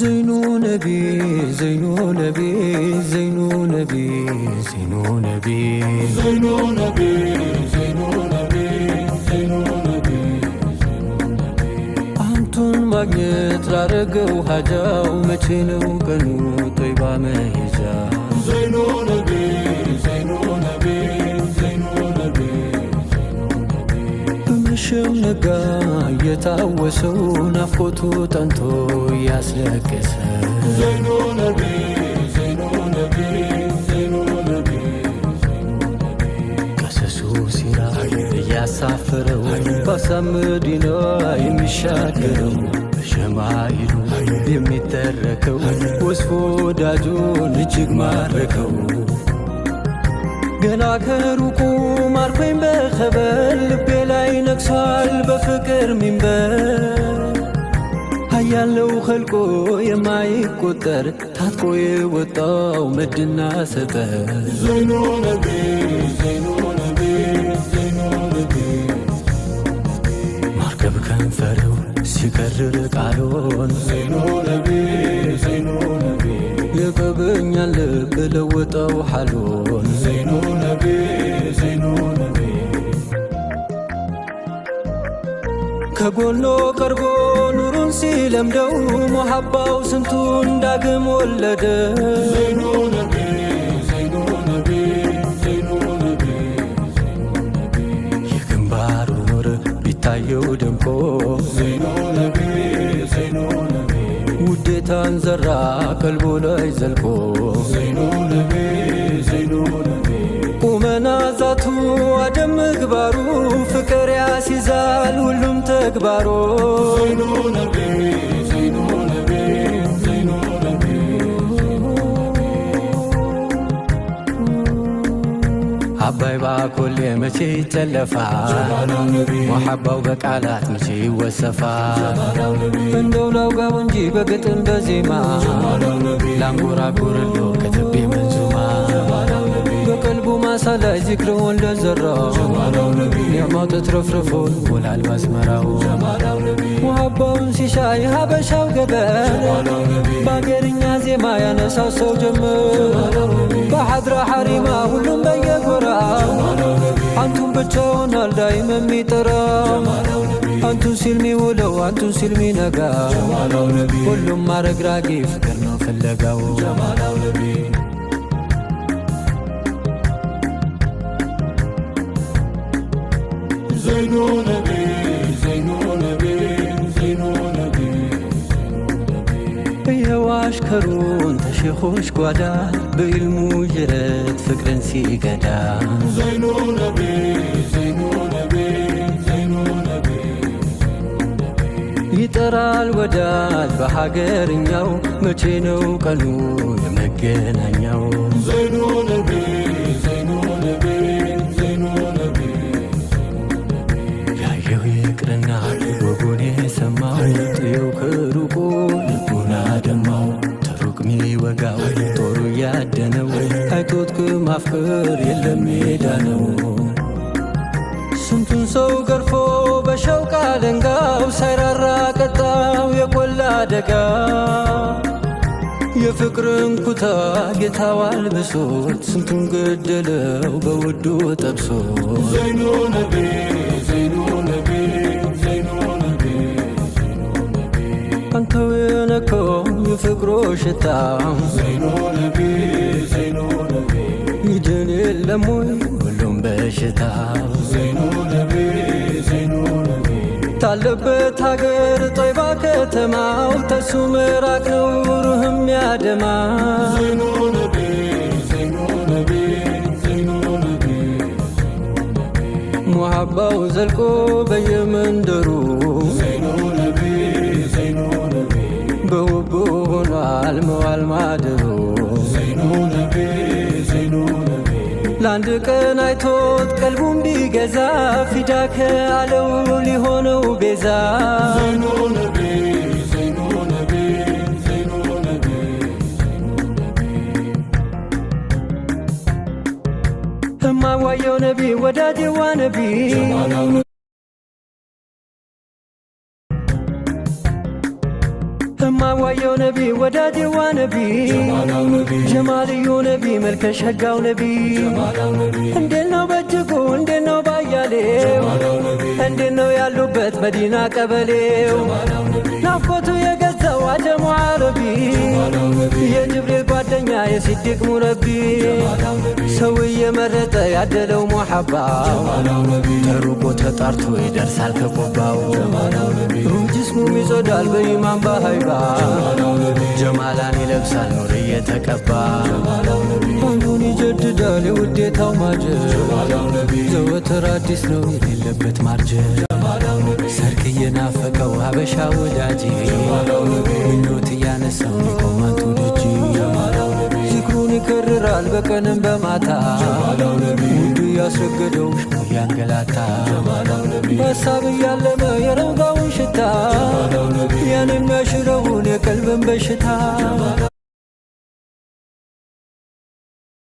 زينو نبي زينو نبي زينو نبي زينو نبي زينو نبي زينو نبي زينو نبي አንቱን ማግኘት ላረገው ሀጃው መቼ ነው ቀኑ ጦይባ መሄጃ زينو نبي زينو نبي زينو نبي በመሸም ነጋ እየታወሰው ናፍቆቱ ጠንቶ እያስለቀሰ زينو نبي زينو نبي زينو نبي ቀሰሱ ሲራ እያሳፈረው በሀሳብ መዲና የሚሻገረው በሸማይሉ የሚተረከው ወስፎ ወዳጁን እጅግ ማረከው ገና ከሩቁ ማርኮኝ በኸበል ልቤ ላይ ነግሷል በፍቅር ሚንበር ሀያለው ኸልቆ የማይቆጠር ታጥቆ የወጣው መድና ሰጠር زينو نبي زينو نبي زينو نبي ማርገብ ከንፈሬው ሲከርር ቃሎን زينو نبي زينو نبي የቀበኛን ልብ ለወጠው ሓሎን زينو نبي زينو نبي ከጎኖ ቀርቦ ኑሩን ሲለምደው ሙሐባው ስንቱን ዳግም ወለደ زينو نبي زينو نبي زينو نبي የግንባሩ ኑር ቢታየው ደምቆ زينو نبي زينو نبي ውዴታን ዘራ ቀልቦ ላይ ዘልቆ زينو نبي زينو نبي ቁመና ዛቱ አደም ምግባሩ ፍቅር ያሲዛል ሁሉም ተግባሮ زينو نبي زينو نبي زينو نبي አባይ ባኮሌ መቼ ይጨለፋል زمانو نبي ሙሐባው በቃላት መቼ ይወሰፋል زمانو نبي እንደው ላውጋው እንጂ በግጥም በዜማ زمانو نبي ላንጎራጉርሎ ከትቤ መንዙማ زمانو نبي በቀልቡ ማሳ ላይ ዚክርውን ለዘራው زمانو نبي ኒዕማው ተትረፍርፎ ይሞላል ማዝመራው زمانو نبي ሙሐባውን ሲሻይ ሀበሻው ገበር زمانو نبي በአገርኛ ዜማ ያነሳው ሰው ጀምር በሐድራ ሐሪማ ሁሉም በየጎራው አንቱን ብቻውን አልዳይም የሚጠራው አንቱን ሲል ሚውለው አንቱን ሲል ሚነጋ زمانو نبي ሁሉም አረግራጊ ፍቅር ነው ፍለጋው زمانو نبي زينو نبي زينو نبي زينو نبي የዋሽከሩን ተሼኾች ጓዳ በኢልሙ ጅረት ፍቅርን ሲገዳ زينو نبي زينو نبي زينو نبي ይጠራል ወዳጅ በሀገርኛው መቼ ነው ቀኑ የመገናኛው زينو نبي زينو نبي زينو نبي ያየው ይቅርና ወጉን የሰማው ጥየው ከሩቁ ልቡን አደማው ተሩቅ ሚወጋው ጦሩ ያደነው አይቶት ከማፍቀር የለም ሜዳ ነው ስንቱን ሰው ገርፎ በሸውቅ አለንጋው ሳይራራ ቀጣው የቆላ አደጋ የፍቅርን ኩታ ጌታው አልብሶት ስንቱን ገደለው በውዱ ጠብሶ زينو نبي زينو نبي زينو نبي አንተው የነከው የፍቅሮ ሽታ زينو نبي زينو نبي ይድን የለም ወይ ሁሉም በሽታ زينو نبي زينو نبي ታለበት ሀገር ጦይባ ከተማው ተሱ ምራቅ ነው ሩህም ያደማ زينو نبي زينو نبي زينو نبي ሙሐባው ዘልቆ በየመንደሩ زينو نبي زينو نبي በውቡ ሆኗል መዋል ማደሩ زينو نبي زينو نبي ለአንድ ቀን አይቶት ቀልቡም ቢገዛ ፊዳከ አለው ሊሆነው ቤዛ زينو نبي زينو نبي زينو نبي እማዋየው ነቢ ወዳጄዋ ነቢ زمانو እማዋ ዋየው ነቢ ወዳጅዋ ነቢ ጀማልዩ ነቢ መልከ ሸጋው ነቢ እንዴት ነው በእጅጉ እንዴት ነው ባያሌው እንዴት ነው ያሉበት መዲና ቀበሌው ናፍቆቱ የገዛው አጀሙ ዓረቢ የጅብሪል ጓደኛ የሲዲቅ ሙረቢ ሰው እየመረጠ ያደለው ሙሐባው ተሩቆ ተጣርቶ ይደርሳል ከቆባው ሩህ ጅስሙም ይጸዳል በኢማን በሃይባ ጀማላን ይለብሳል ኑር እየተቀባ አንዱን ይጀድዳል የውዴታው ማጀት ዘወትር አዲስ ነው የሌለበት ማርጀት ሰርክ እየናፈቀው ሀበሻ ወዳጄ ምኞት እያነሳው ሊቆማቱ ደጅ ዚክሩን ይከርራል በቀንም በማታ ውዱ ያስረገደው ያንገላታ በሀሳብ እያለመ የረጋውን ሽታ ያን የሚያሽረውን የቀልብን በሽታ